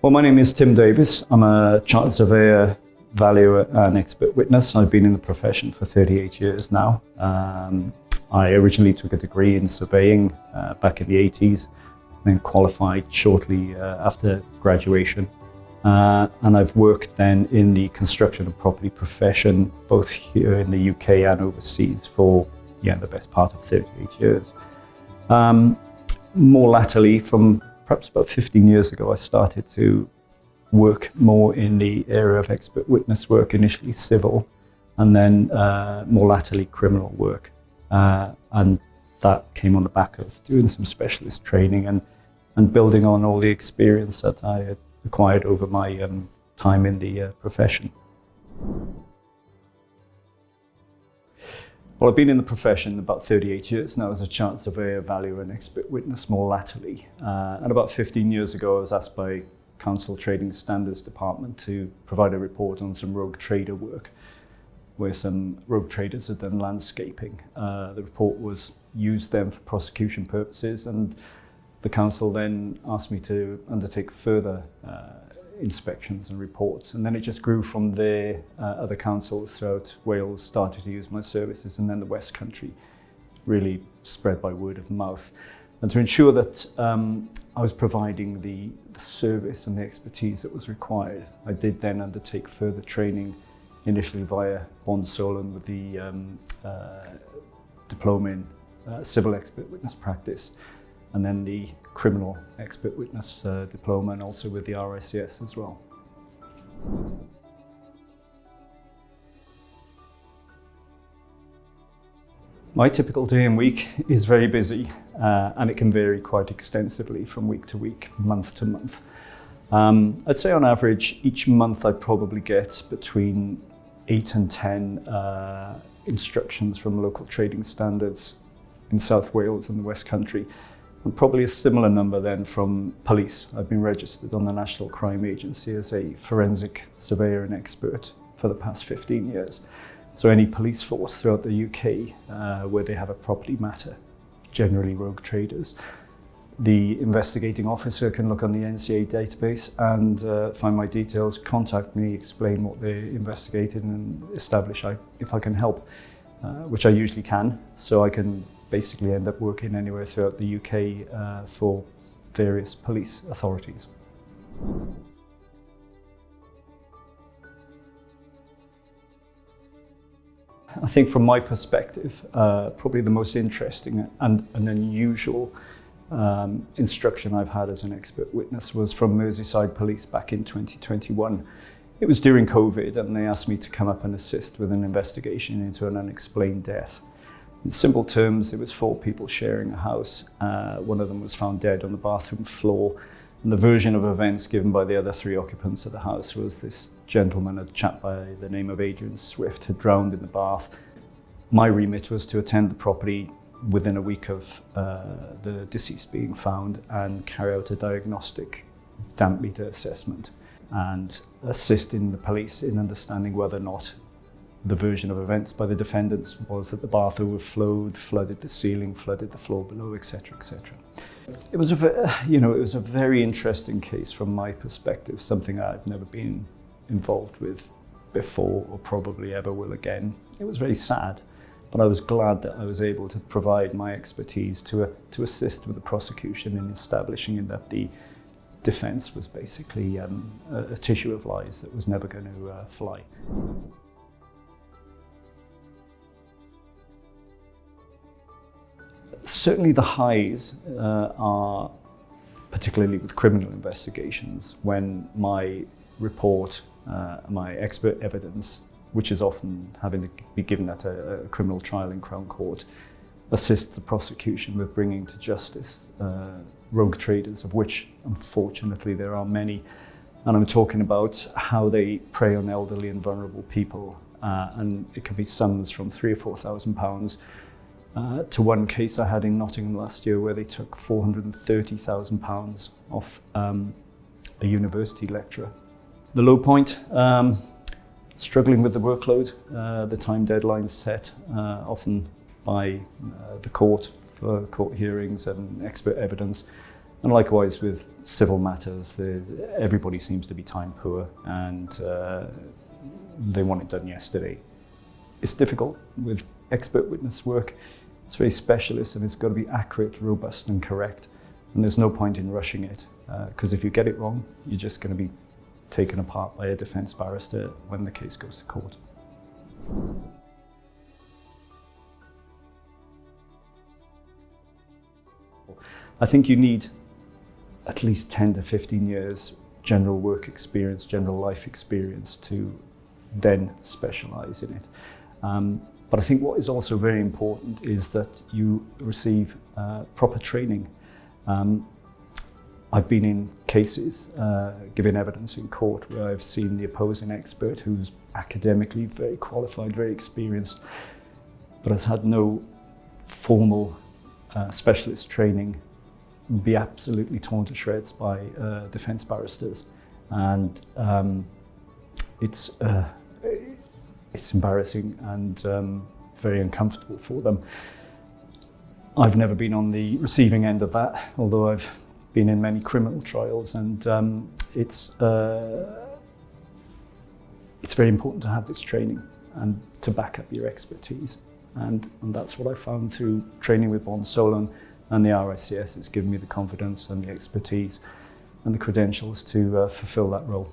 Well, my name is Tim Davies. I'm a chartered surveyor, valuer and expert witness. I've been in the profession for 38 years now. I originally took a degree in surveying back in the 80s, then qualified shortly after graduation. And I've worked then in the construction and property profession, both here in the UK and overseas for the best part of 38 years. More latterly, from perhaps about 15 years ago, I started to work more in the area of expert witness work, initially civil, and then more latterly criminal work. And that came on the back of doing some specialist training and building on all the experience that I had acquired over my time in the profession. Well, I've been in the profession about 38 years now as a chartered surveyor, valuer and expert witness more latterly. And about 15 years ago, I was asked by Council Trading Standards Department to provide a report on some rogue trader work, where some rogue traders had done landscaping. The report was used then for prosecution purposes, and the council then asked me to undertake further inspections and reports, and then it just grew from there. Other councils throughout Wales started to use my services, and then the West Country really spread by word of mouth. And to ensure that I was providing the service and the expertise that was required, I did then undertake further training, initially via Bond Solon with the diploma in civil expert witness practice, and then the criminal expert witness diploma, and also with the RICS as well. My typical day and week is very busy, and it can vary quite extensively from week to week, month to month. I'd say on average, each month I probably get between 8 and 10 instructions from local trading standards in South Wales and the West Country, and probably a similar number then from police. I've been registered on the National Crime Agency as a forensic surveyor and expert for the past 15 years. So any police force throughout the UK where they have a property matter, generally rogue traders, the investigating officer can look on the NCA database and find my details, contact me, explain what they investigated and establish if I can help, which I usually can. So I can basically end up working anywhere throughout the UK for various police authorities. I think from my perspective, probably the most interesting and an unusual instruction I've had as an expert witness was from Merseyside Police back in 2021. It was during COVID, and they asked me to come up and assist with an investigation into an unexplained death. In simple terms, there was 4 people sharing a house. One of them was found dead on the bathroom floor. And the version of events given by the other 3 occupants of the house was this gentleman, a chap by the name of Adrian Swift, had drowned in the bath. My remit was to attend the property within a week of the deceased being found and carry out a diagnostic damp meter assessment and assist in the police in understanding whether or not the version of events by the defendants was that the bath overflowed, flooded the ceiling, flooded the floor below, etc., etc. It was a very interesting case from my perspective, something I've never been involved with before or probably ever will again. It was very sad, but I was glad that I was able to provide my expertise to assist with the prosecution in establishing that the defence was basically a tissue of lies that was never going to fly. Certainly the highs are particularly with criminal investigations, when my report, my expert evidence, which is often having to be given at a criminal trial in Crown Court, assists the prosecution with bringing to justice rogue traders, of which unfortunately there are many. And I'm talking about how they prey on elderly and vulnerable people, and it can be sums from £3,000 or £4,000 to one case I had in Nottingham last year where they took £430,000 off a university lecturer. The low point, struggling with the workload, the time deadlines set often by the court for court hearings and expert evidence, And likewise with civil matters, everybody seems to be time poor and they want it done yesterday. It's difficult with expert witness work. It's very specialist and it's got to be accurate, robust and correct. And there's no point in rushing it because if you get it wrong, you're just going to be taken apart by a defence barrister when the case goes to court. I think you need at least 10 to 15 years general work experience, general life experience to then specialise in it. But I think what is also very important is that you receive proper training. I've been in cases giving evidence in court where I've seen the opposing expert who's academically very qualified, very experienced, but has had no formal specialist training, be absolutely torn to shreds by defence barristers. And it's embarrassing and very uncomfortable for them. I've never been on the receiving end of that, although I've been in many criminal trials, and it's very important to have this training and to back up your expertise. And that's what I found through training with Bond Solon and the RICS. It's given me the confidence and the expertise and the credentials to fulfil that role.